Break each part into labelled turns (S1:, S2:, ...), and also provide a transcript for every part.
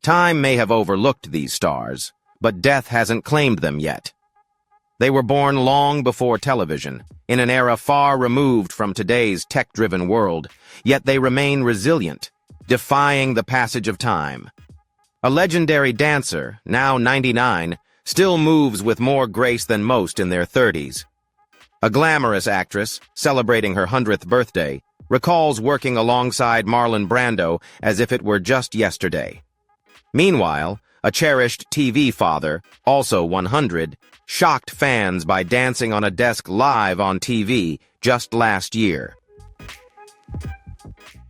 S1: Time may have overlooked these stars, but death hasn't claimed them yet. They were born long before television, in an era far removed from today's tech-driven world, yet they remain resilient, defying the passage of time. A legendary dancer, now 99, still moves with more grace than most in their 30s. A glamorous actress, celebrating her 100th birthday, recalls working alongside Marlon Brando as if it were just yesterday. Meanwhile, a cherished TV father, also 100, shocked fans by dancing on a desk live on TV just last year.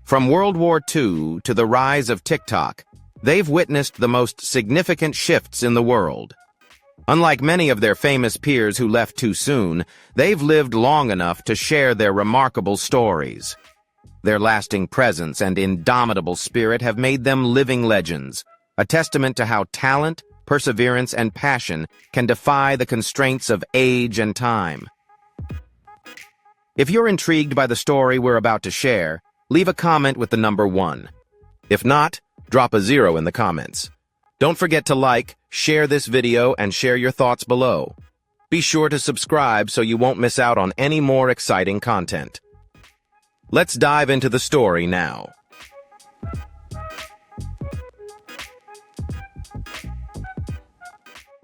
S1: From World War II to the rise of TikTok, they've witnessed the most significant shifts in the world. Unlike many of their famous peers who left too soon, they've lived long enough to share their remarkable stories. Their lasting presence and indomitable spirit have made them living legends, a testament to how talent, perseverance, and passion can defy the constraints of age and time. If you're intrigued by the story we're about to share, leave a comment with the number 1. If not, drop a 0 in the comments. Don't forget to like, share this video, and share your thoughts below. Be sure to subscribe so you won't miss out on any more exciting content. Let's dive into the story now.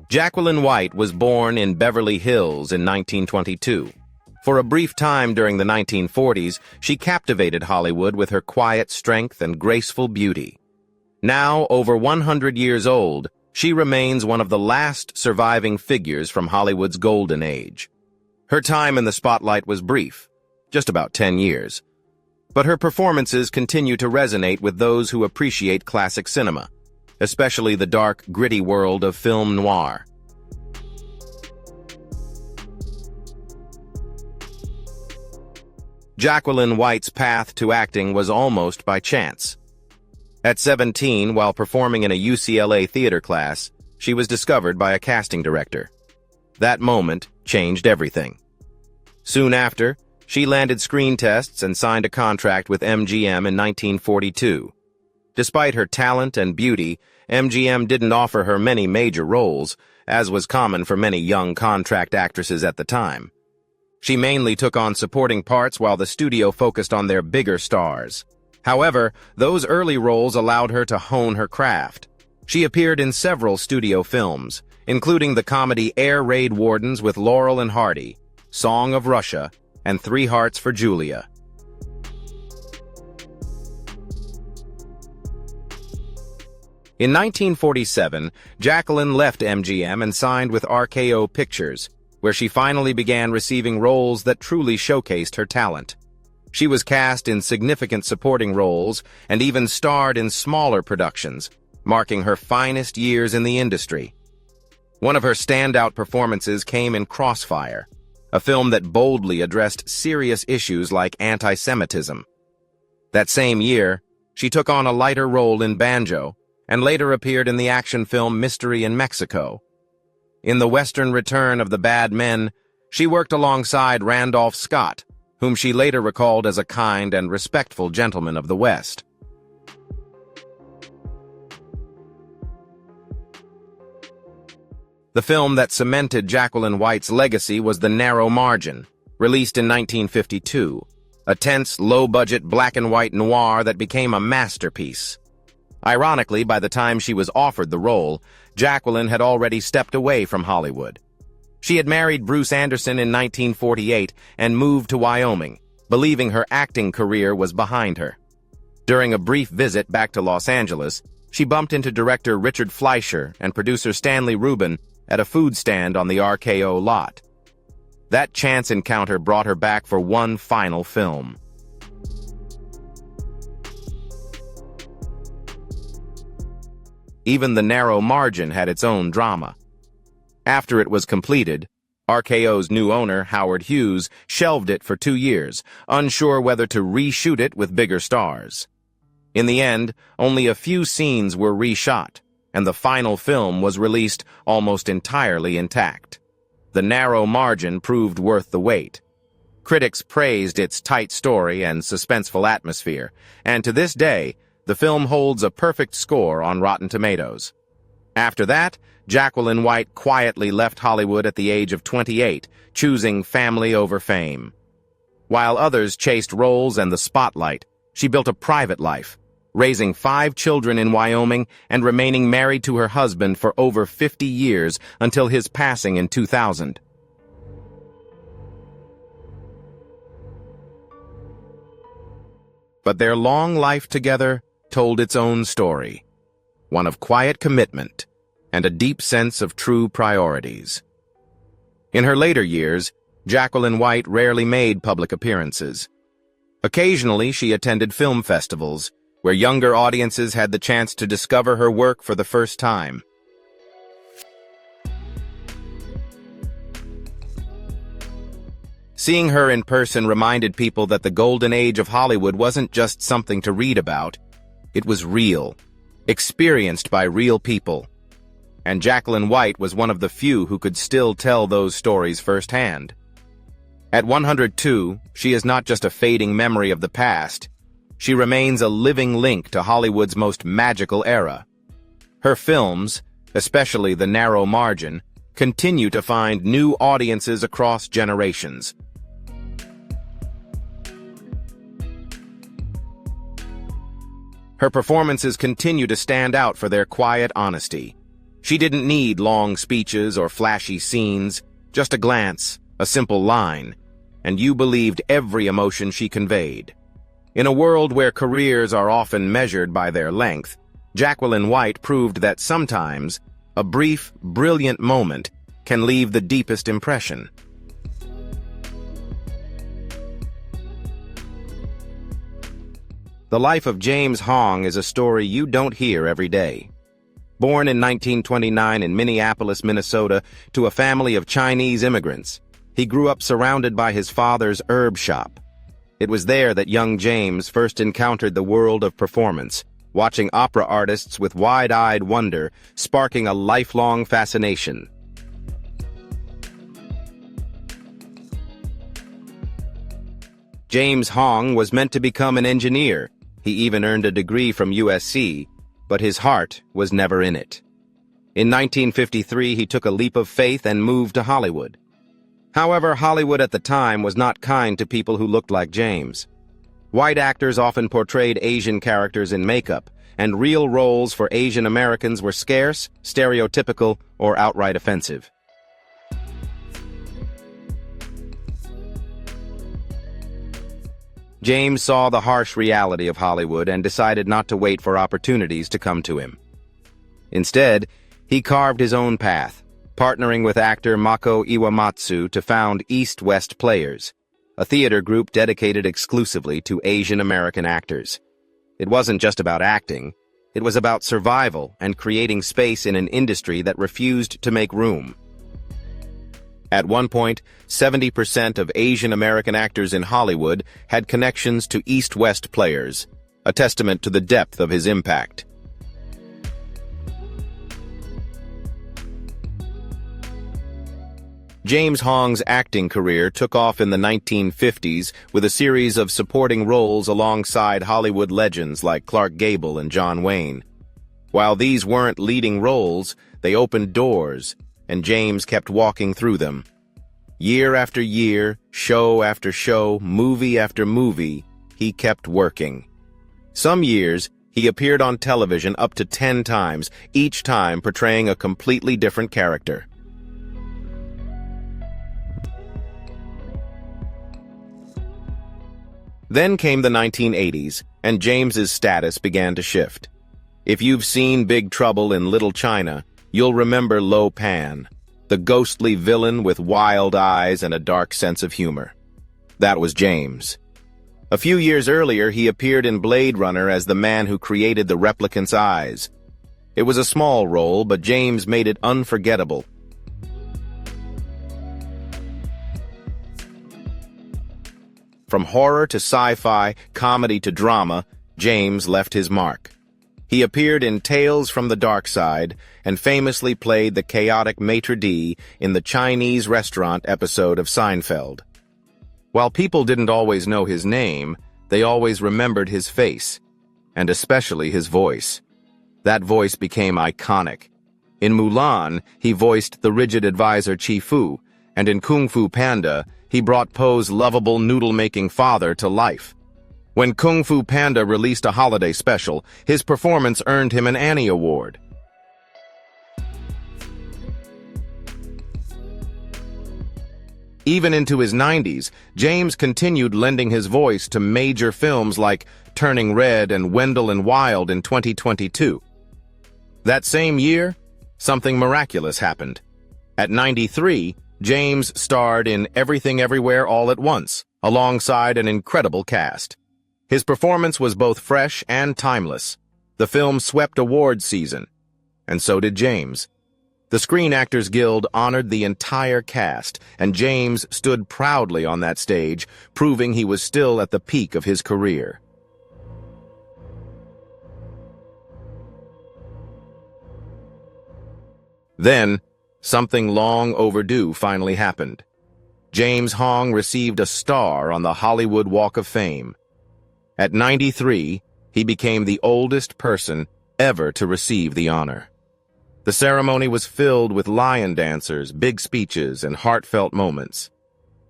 S1: Jacqueline White was born in Beverly Hills in 1922. For a brief time during the 1940s, she captivated Hollywood with her quiet strength and graceful beauty. Now, over 100 years old, she remains one of the last surviving figures from Hollywood's golden age. Her time in the spotlight was brief, just about 10 years. But her performances continue to resonate with those who appreciate classic cinema, especially the dark, gritty world of film noir. Jacqueline White's path to acting was almost by chance. At 17, while performing in a UCLA theater class, she was discovered by a casting director. That moment changed everything. Soon after, she landed screen tests and signed a contract with MGM in 1942. Despite her talent and beauty, MGM didn't offer her many major roles, as was common for many young contract actresses at the time. She mainly took on supporting parts while the studio focused on their bigger stars. However, those early roles allowed her to hone her craft. She appeared in several studio films, including the comedy Air Raid Wardens with Laurel and Hardy, Song of Russia, and 3 Hearts for Julia. In 1947, Jacqueline left MGM and signed with RKO Pictures, where she finally began receiving roles that truly showcased her talent. She was cast in significant supporting roles and even starred in smaller productions, marking her finest years in the industry. One of her standout performances came in Crossfire, a film that boldly addressed serious issues like anti-Semitism. That same year, she took on a lighter role in Banjo, and later appeared in the action film Mystery in Mexico. In the Western Return of the Bad Men, she worked alongside Randolph Scott, whom she later recalled as a kind and respectful gentleman of the West. The film that cemented Jacqueline White's legacy was The Narrow Margin, released in 1952, a tense, low-budget black-and-white noir that became a masterpiece. Ironically, by the time she was offered the role, Jacqueline had already stepped away from Hollywood. She had married Bruce Anderson in 1948 and moved to Wyoming, believing her acting career was behind her. During a brief visit back to Los Angeles, she bumped into director Richard Fleischer and producer Stanley Rubin at a food stand on the RKO lot. That chance encounter brought her back for one final film. Even The Narrow Margin had its own drama. After it was completed, RKO's new owner, Howard Hughes, shelved it for 2 years, unsure whether to reshoot it with bigger stars. In the end, only a few scenes were reshot, and the final film was released almost entirely intact. The Narrow Margin proved worth the wait. Critics praised its tight story and suspenseful atmosphere, and to this day, The film holds a perfect score on Rotten Tomatoes. After that, Jacqueline White quietly left Hollywood at the age of 28, choosing family over fame. While others chased roles and the spotlight, she built a private life, raising 5 children in Wyoming and remaining married to her husband for over 50 years until his passing in 2000. But their long life together told its own story, one of quiet commitment and a deep sense of true priorities. In her later years, Jacqueline White rarely made public appearances. Occasionally, she attended film festivals, where younger audiences had the chance to discover her work for the first time. Seeing her in person reminded people that the golden age of Hollywood wasn't just something to read about. It was real, experienced by real people. And Jacqueline White was one of the few who could still tell those stories firsthand. At 102, she is not just a fading memory of the past. She remains a living link to Hollywood's most magical era. Her films, especially The Narrow Margin, continue to find new audiences across generations. Her performances continue to stand out for their quiet honesty. She didn't need long speeches or flashy scenes, just a glance, a simple line, and you believed every emotion she conveyed. In a world where careers are often measured by their length, Jacqueline White proved that sometimes a brief, brilliant moment can leave the deepest impression. The life of James Hong is a story you don't hear every day. Born in 1929 in Minneapolis, Minnesota, to a family of Chinese immigrants, he grew up surrounded by his father's herb shop. It was there that young James first encountered the world of performance, watching opera artists with wide-eyed wonder, sparking a lifelong fascination. James Hong was meant to become an engineer. He even earned a degree from USC, but his heart was never in it. In 1953, he took a leap of faith and moved to Hollywood. However, Hollywood at the time was not kind to people who looked like James. White actors often portrayed Asian characters in makeup, and real roles for Asian Americans were scarce, stereotypical, or outright offensive. James saw the harsh reality of Hollywood and decided not to wait for opportunities to come to him. Instead, he carved his own path, partnering with actor Mako Iwamatsu to found East West Players, a theater group dedicated exclusively to Asian American actors. It wasn't just about acting, it was about survival and creating space in an industry that refused to make room. At one point, 70% of Asian American actors in Hollywood had connections to East West Players, a testament to the depth of his impact. James Hong's acting career took off in the 1950s with a series of supporting roles alongside Hollywood legends like Clark Gable and John Wayne. While these weren't leading roles, they opened doors, and James kept walking through them. Year after year, show after show, movie after movie, he kept working. Some years, he appeared on television up to 10 times, each time portraying a completely different character. Then came the 1980s, and James's status began to shift. If you've seen Big Trouble in Little China, you'll remember Lo Pan, the ghostly villain with wild eyes and a dark sense of humor. That was James. A few years earlier, he appeared in Blade Runner as the man who created the replicant's eyes. It was a small role, but James made it unforgettable. From horror to sci-fi, comedy to drama, James left his mark. He appeared in Tales from the Dark Side and famously played the chaotic maitre d' in the Chinese restaurant episode of Seinfeld. While people didn't always know his name, they always remembered his face. and especially his voice. That voice became iconic. In Mulan, he voiced the rigid advisor Chi Fu, and in Kung Fu Panda, he brought Po's lovable noodle-making father to life. When Kung Fu Panda released a holiday special, his performance earned him an Annie Award. Even into his 90s, James continued lending his voice to major films like Turning Red and Wendell and Wild in 2022. That same year, something miraculous happened. At 93, James starred in Everything Everywhere All at Once, alongside an incredible cast. His performance was both fresh and timeless. The film swept awards season, and so did James. The Screen Actors Guild honored the entire cast, and James stood proudly on that stage, proving he was still at the peak of his career. Then, something long overdue finally happened. James Hong received a star on the Hollywood Walk of Fame. At 93, he became the oldest person ever to receive the honor. The ceremony was filled with lion dancers, big speeches, and heartfelt moments.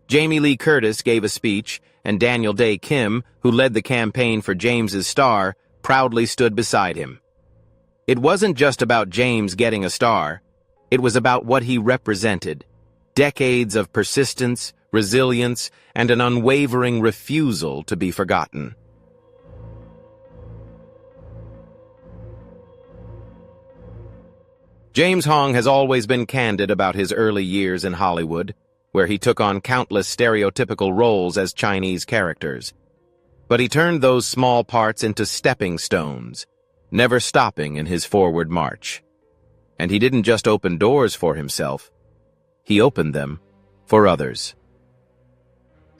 S1: Jamie Lee Curtis gave a speech, and Daniel Day Kim, who led the campaign for James's star, proudly stood beside him. It wasn't just about James getting a star. It was about what he represented. Decades of persistence, resilience, and an unwavering refusal to be forgotten. James Hong has always been candid about his early years in Hollywood, where he took on countless stereotypical roles as Chinese characters. But he turned those small parts into stepping stones, never stopping in his forward march. And he didn't just open doors for himself, he opened them for others.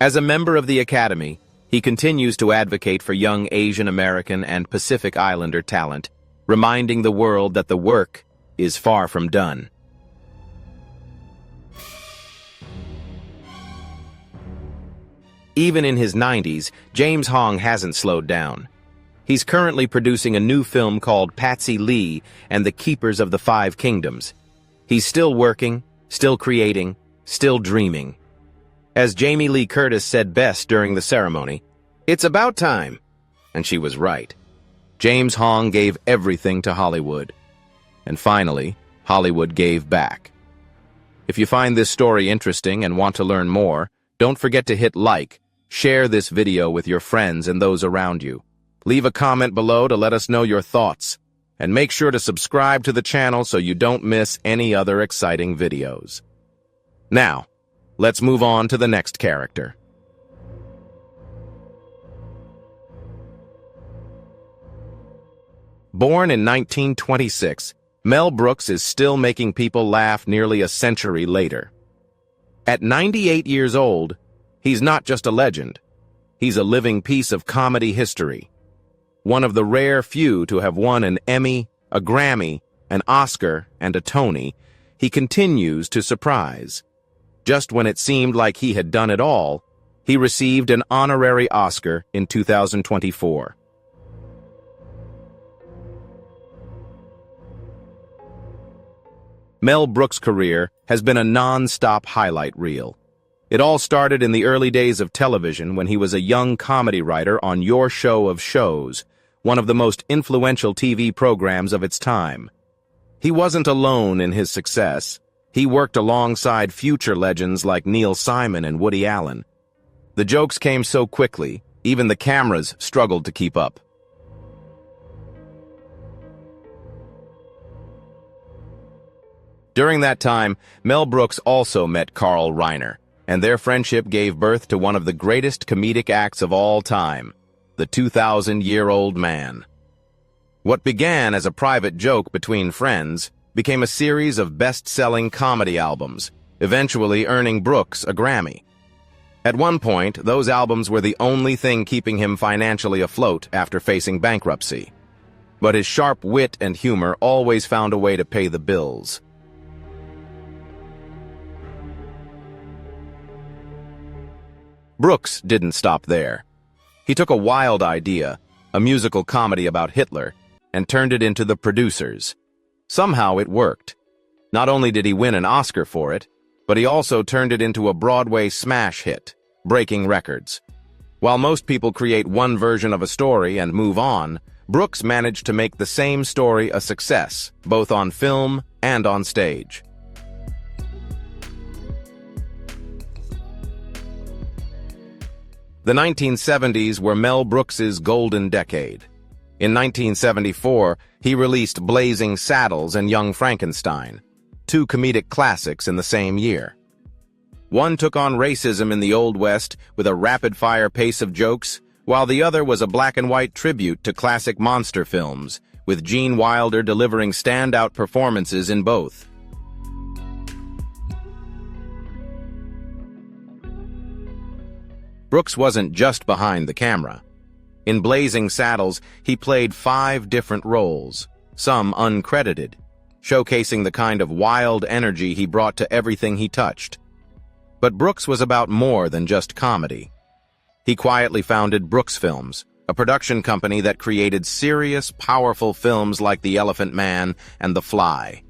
S1: As a member of the Academy, he continues to advocate for young Asian American and Pacific Islander talent, reminding the world that the work is far from done. Even in his 90s, James Hong hasn't slowed down. He's currently producing a new film called Patsy Lee and the Keepers of the Five Kingdoms. He's still working, still creating, still dreaming. As Jamie Lee Curtis said best during the ceremony, "It's about time." And she was right. James Hong gave everything to Hollywood. And finally, Hollywood gave back. If you find this story interesting and want to learn more, don't forget to hit like, share this video with your friends and those around you. Leave a comment below to let us know your thoughts. And make sure to subscribe to the channel so you don't miss any other exciting videos. Now, let's move on to the next character. Born in 1926, Mel Brooks is still making people laugh nearly a century later. At 98 years old, he's not just a legend. He's a living piece of comedy history. One of the rare few to have won an Emmy, a Grammy, an Oscar, and a Tony, he continues to surprise. Just when it seemed like he had done it all, he received an honorary Oscar in 2024. Mel Brooks' career has been a non-stop highlight reel. It all started in the early days of television when he was a young comedy writer on Your Show of Shows, one of the most influential TV programs of its time. He wasn't alone in his success. He worked alongside future legends like Neil Simon and Woody Allen. The jokes came so quickly, even the cameras struggled to keep up. During that time, Mel Brooks also met Carl Reiner, and their friendship gave birth to one of the greatest comedic acts of all time, The 2,000-Year-Old Man. What began as a private joke between friends became a series of best-selling comedy albums, eventually earning Brooks a Grammy. At one point, those albums were the only thing keeping him financially afloat after facing bankruptcy. But his sharp wit and humor always found a way to pay the bills. Brooks didn't stop there. He took a wild idea, a musical comedy about Hitler, and turned it into The Producers. Somehow it worked. Not only did he win an Oscar for it, but he also turned it into a Broadway smash hit, breaking records. While most people create one version of a story and move on, Brooks managed to make the same story a success, both on film and on stage. The 1970s were Mel Brooks's golden decade. In 1974, he released Blazing Saddles and Young Frankenstein, two comedic classics in the same year. One took on racism in the Old West with a rapid-fire pace of jokes, while the other was a black-and-white tribute to classic monster films, with Gene Wilder delivering standout performances in both. Brooks wasn't just behind the camera. In Blazing Saddles, he played 5 different roles, some uncredited, showcasing the kind of wild energy he brought to everything he touched. But Brooks was about more than just comedy. He quietly founded Brooks Films, a production company that created serious, powerful films like The Elephant Man and The Fly.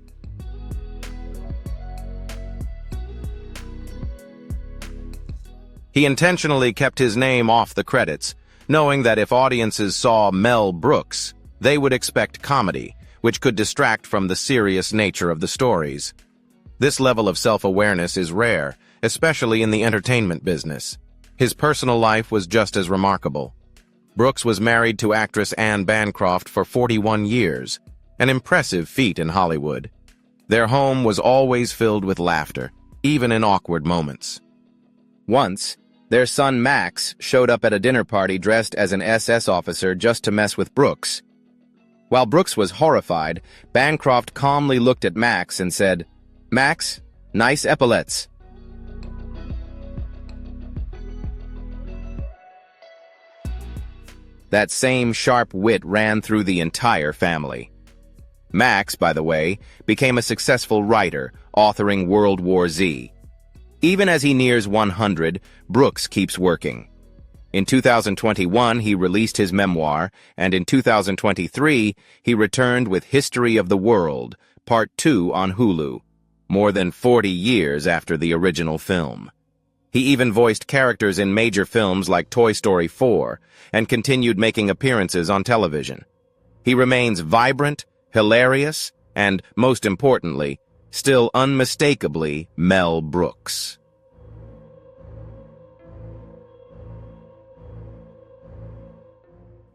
S1: He intentionally kept his name off the credits, knowing that if audiences saw Mel Brooks, they would expect comedy, which could distract from the serious nature of the stories. This level of self-awareness is rare, especially in the entertainment business. His personal life was just as remarkable. Brooks was married to actress Anne Bancroft for 41 years, an impressive feat in Hollywood. Their home was always filled with laughter, even in awkward moments. Once, their son Max showed up at a dinner party dressed as an SS officer just to mess with Brooks. While Brooks was horrified, Bancroft calmly looked at Max and said, "Max, nice epaulets." That same sharp wit ran through the entire family. Max, by the way, became a successful writer, authoring World War Z. Even as he nears 100, Brooks keeps working. In 2021, he released his memoir, and in 2023, he returned with History of the World, Part 2 on Hulu, more than 40 years after the original film. He even voiced characters in major films like Toy Story 4, and continued making appearances on television. He remains vibrant, hilarious, and, most importantly, still unmistakably Mel Brooks.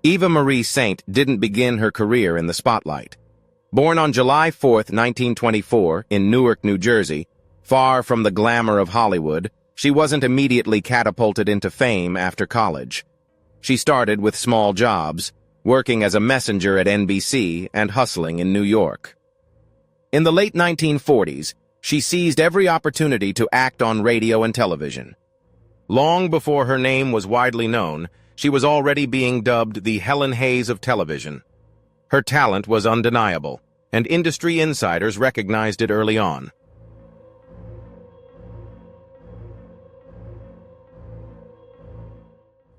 S1: Eva Marie Saint didn't begin her career in the spotlight. Born on July 4, 1924, in Newark, New Jersey, far from the glamour of Hollywood, she wasn't immediately catapulted into fame after college. She started with small jobs, working as a messenger at NBC and hustling in New York. In the late 1940s, she seized every opportunity to act on radio and television. Long before her name was widely known, she was already being dubbed the Helen Hayes of television. Her talent was undeniable, and industry insiders recognized it early on.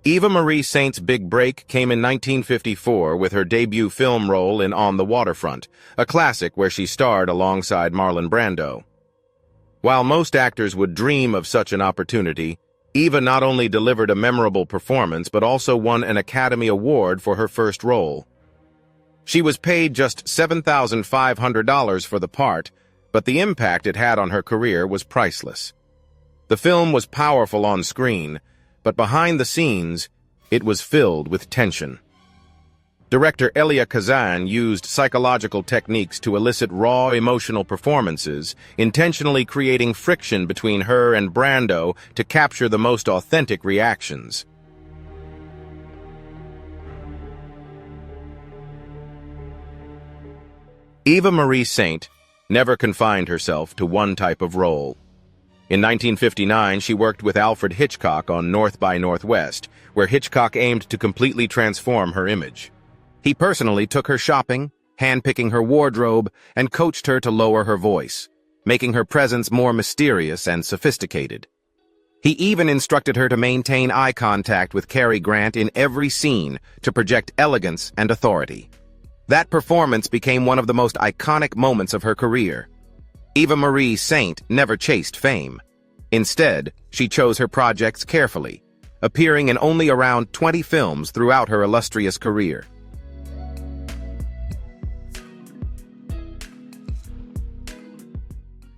S1: Eva Marie Saint's big break came in 1954 with her debut film role in On the Waterfront, a classic where she starred alongside Marlon Brando. While most actors would dream of such an opportunity, Eva not only delivered a memorable performance but also won an Academy Award for her first role. She was paid just $7,500 for the part, but the impact it had on her career was priceless. The film was powerful on screen, but behind the scenes, it was filled with tension. Director Elia Kazan used psychological techniques to elicit raw emotional performances, intentionally creating friction between her and Brando to capture the most authentic reactions. Eva Marie Saint never confined herself to one type of role. In 1959, she worked with Alfred Hitchcock on North by Northwest, where Hitchcock aimed to completely transform her image. He personally took her shopping, handpicking her wardrobe, and coached her to lower her voice, making her presence more mysterious and sophisticated. He even instructed her to maintain eye contact with Cary Grant in every scene to project elegance and authority. That performance became one of the most iconic moments of her career. Eva Marie Saint never chased fame. Instead, she chose her projects carefully, appearing in only around 20 films throughout her illustrious career.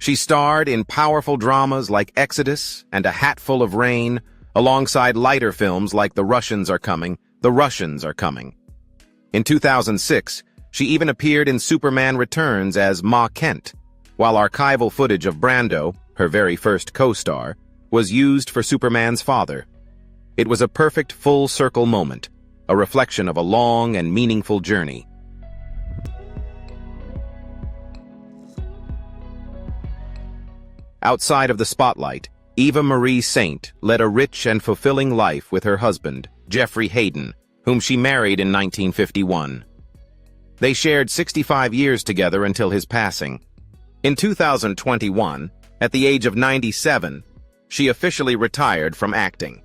S1: She starred in powerful dramas like Exodus and A Hatful of Rain, alongside lighter films like The Russians Are Coming, The Russians Are Coming. In 2006, she even appeared in Superman Returns as Ma Kent, while archival footage of Brando, her very first co-star, was used for Superman's father. It was a perfect full-circle moment, a reflection of a long and meaningful journey. Outside of the spotlight, Eva Marie Saint led a rich and fulfilling life with her husband, Jeffrey Hayden, whom she married in 1951. They shared 65 years together until his passing. In 2021, at the age of 97, she officially retired from acting.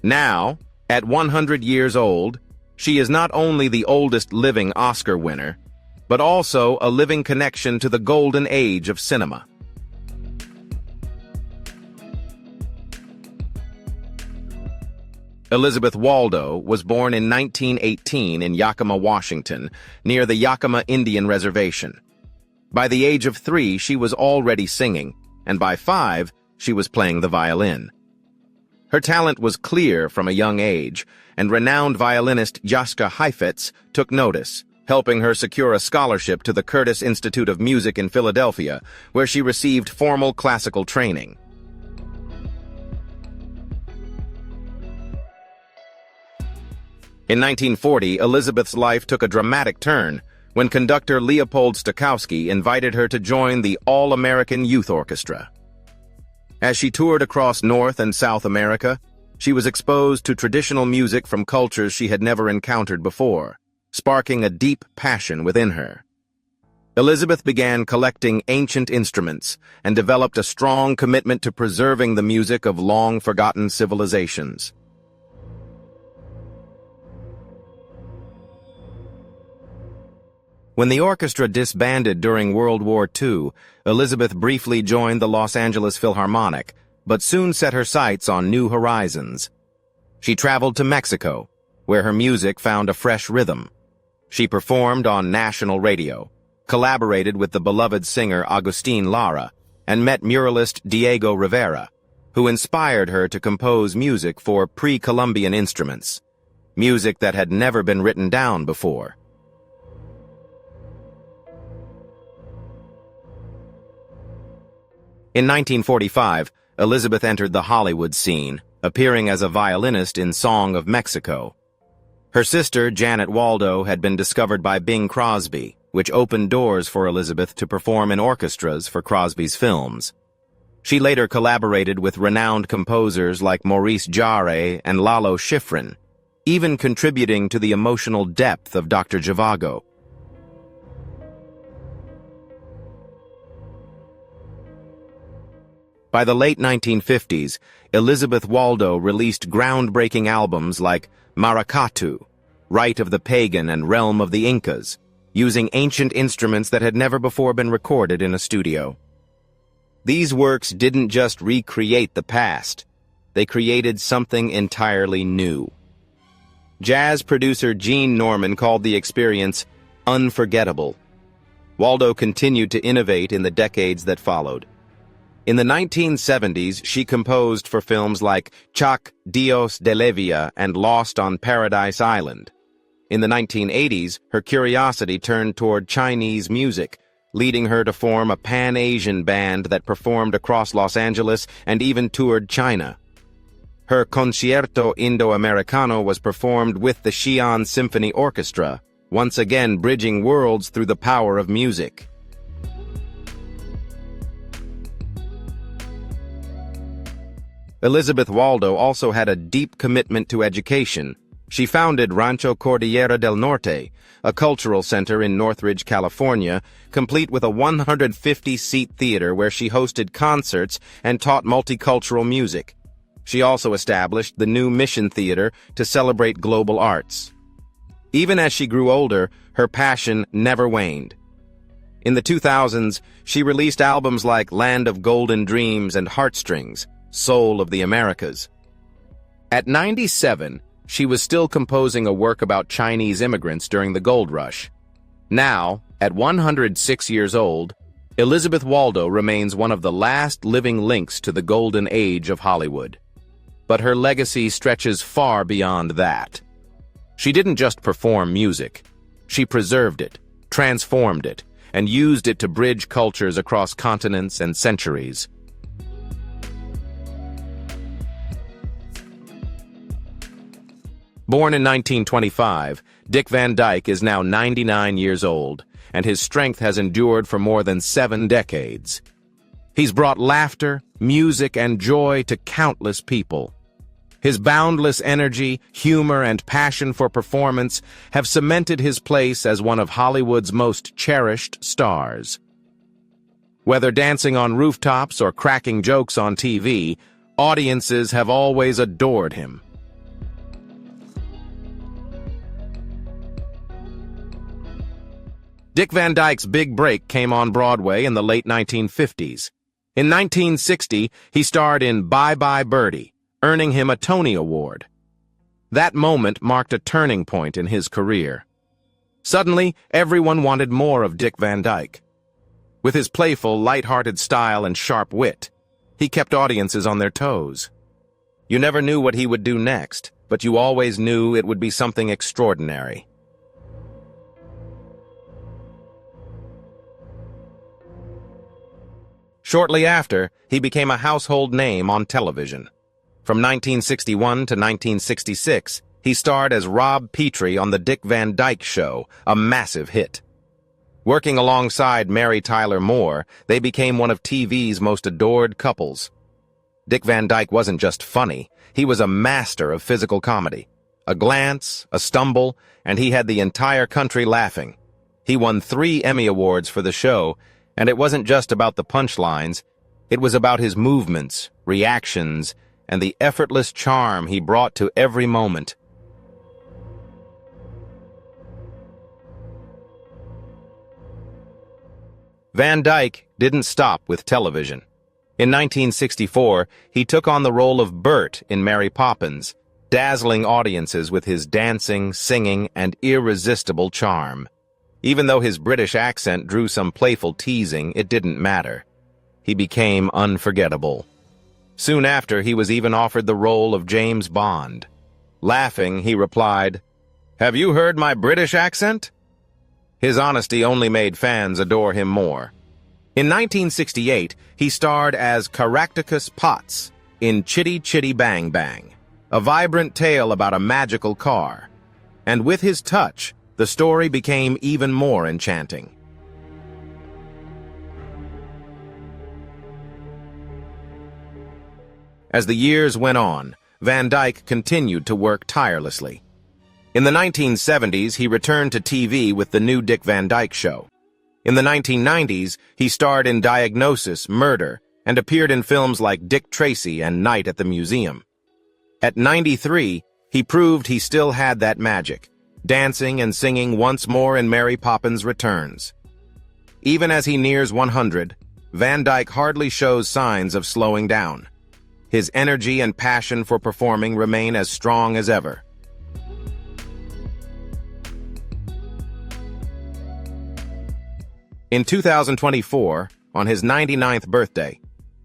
S1: Now, at 100 years old, she is not only the oldest living Oscar winner, but also a living connection to the golden age of cinema. Elizabeth Waldo was born in 1918 in Yakima, Washington, near the Yakima Indian Reservation. By the age of 3, she was already singing, and by 5, she was playing the violin. Her talent was clear from a young age, and renowned violinist Jaska Heifetz took notice, helping her secure a scholarship to the Curtis Institute of Music in Philadelphia, where she received formal classical training. In 1940, Elizabeth's life took a dramatic turn when conductor Leopold Stokowski invited her to join the All-American Youth Orchestra. As she toured across North and South America, she was exposed to traditional music from cultures she had never encountered before, sparking a deep passion within her. Elizabeth began collecting ancient instruments and developed a strong commitment to preserving the music of long-forgotten civilizations. When the orchestra disbanded during World War II, Elizabeth briefly joined the Los Angeles Philharmonic, but soon set her sights on new horizons. She traveled to Mexico, where her music found a fresh rhythm. She performed on national radio, collaborated with the beloved singer Agustin Lara, and met muralist Diego Rivera, who inspired her to compose music for pre-Columbian instruments, music that had never been written down before. In 1945, Elizabeth entered the Hollywood scene, appearing as a violinist in Song of Mexico. Her sister, Janet Waldo, had been discovered by Bing Crosby, which opened doors for Elizabeth to perform in orchestras for Crosby's films. She later collaborated with renowned composers like Maurice Jarre and Lalo Schifrin, even contributing to the emotional depth of Dr. Zhivago. By the late 1950s, Elizabeth Waldo released groundbreaking albums like Maracatu, Rite of the Pagan and Realm of the Incas, using ancient instruments that had never before been recorded in a studio. These works didn't just recreate the past, they created something entirely new. Jazz producer Gene Norman called the experience unforgettable. Waldo continued to innovate in the decades that followed. In the 1970s, she composed for films like Chac Dios de Levia and Lost on Paradise Island. In the 1980s, her curiosity turned toward Chinese music, leading her to form a Pan-Asian band that performed across Los Angeles and even toured China. Her Concierto Indo-Americano was performed with the Xi'an Symphony Orchestra, once again bridging worlds through the power of music. Elizabeth Waldo also had a deep commitment to education. She founded Rancho Cordillera del Norte, a cultural center in Northridge, California, complete with a 150-seat theater where she hosted concerts and taught multicultural music. She also established the new Mission Theater to celebrate global arts. Even as she grew older, her passion never waned. In the 2000s, she released albums like Land of Golden Dreams and Heartstrings, Soul of the Americas. At 97, she was still composing a work about Chinese immigrants during the gold rush. Now, at 106 years old, Elizabeth Waldo remains one of the last living links to the golden age of Hollywood. But her legacy stretches far beyond that. She didn't just perform music. She preserved it, transformed it, and used it to bridge cultures across continents and centuries. Born in 1925, Dick Van Dyke is now 99 years old, and his strength has endured for more than 7 decades. He's brought laughter, music, and joy to countless people. His boundless energy, humor, and passion for performance have cemented his place as one of Hollywood's most cherished stars. Whether dancing on rooftops or cracking jokes on TV, audiences have always adored him. Dick Van Dyke's big break came on Broadway in the late 1950s. In 1960, he starred in Bye Bye Birdie, earning him a Tony Award. That moment marked a turning point in his career. Suddenly, everyone wanted more of Dick Van Dyke. With his playful, light-hearted style and sharp wit, he kept audiences on their toes. You never knew what he would do next, but you always knew it would be something extraordinary. Shortly after, he became a household name on television. From 1961 to 1966, he starred as Rob Petrie on The Dick Van Dyke Show, a massive hit. Working alongside Mary Tyler Moore, they became one of TV's most adored couples. Dick Van Dyke wasn't just funny, he was a master of physical comedy. A glance, a stumble, and he had the entire country laughing. He won 3 Emmy Awards for the show, and it wasn't just about the punchlines, it was about his movements, reactions, and the effortless charm he brought to every moment. Van Dyke didn't stop with television. In 1964, he took on the role of Bert in Mary Poppins, dazzling audiences with his dancing, singing, and irresistible charm. Even though his British accent drew some playful teasing, it didn't matter. He became unforgettable. Soon after, he was even offered the role of James Bond. Laughing, he replied, "Have you heard my British accent?" His honesty only made fans adore him more. In 1968, he starred as Caractacus Potts in Chitty Chitty Bang Bang, a vibrant tale about a magical car. And with his touch, the story became even more enchanting. As the years went on, Van Dyke continued to work tirelessly. In the 1970s, he returned to TV with the new Dick Van Dyke Show. In the 1990s, he starred in Diagnosis, Murder, and appeared in films like Dick Tracy and Night at the Museum. At 93, he proved he still had that magic, dancing and singing once more in Mary Poppins Returns. Even as he nears 100, Van Dyke hardly shows signs of slowing down. His energy and passion for performing remain as strong as ever. In 2024, on his 99th birthday,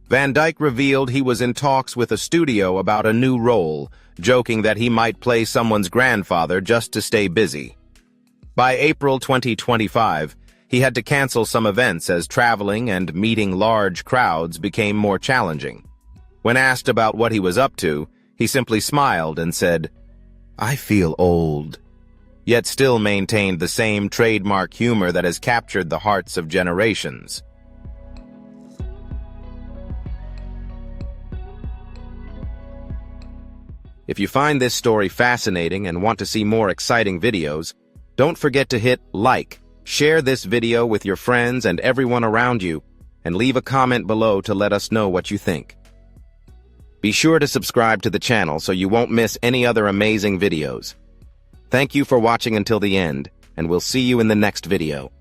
S1: Van Dyke revealed he was in talks with a studio about a new role, joking that he might play someone's grandfather just to stay busy. By April 2025, he had to cancel some events as traveling and meeting large crowds became more challenging. When asked about what he was up to, he simply smiled and said, "I feel old," yet still maintained the same trademark humor that has captured the hearts of generations. If you find this story fascinating and want to see more exciting videos, don't forget to hit like, share this video with your friends and everyone around you, and leave a comment below to let us know what you think. Be sure to subscribe to the channel so you won't miss any other amazing videos. Thank you for watching until the end, and we'll see you in the next video.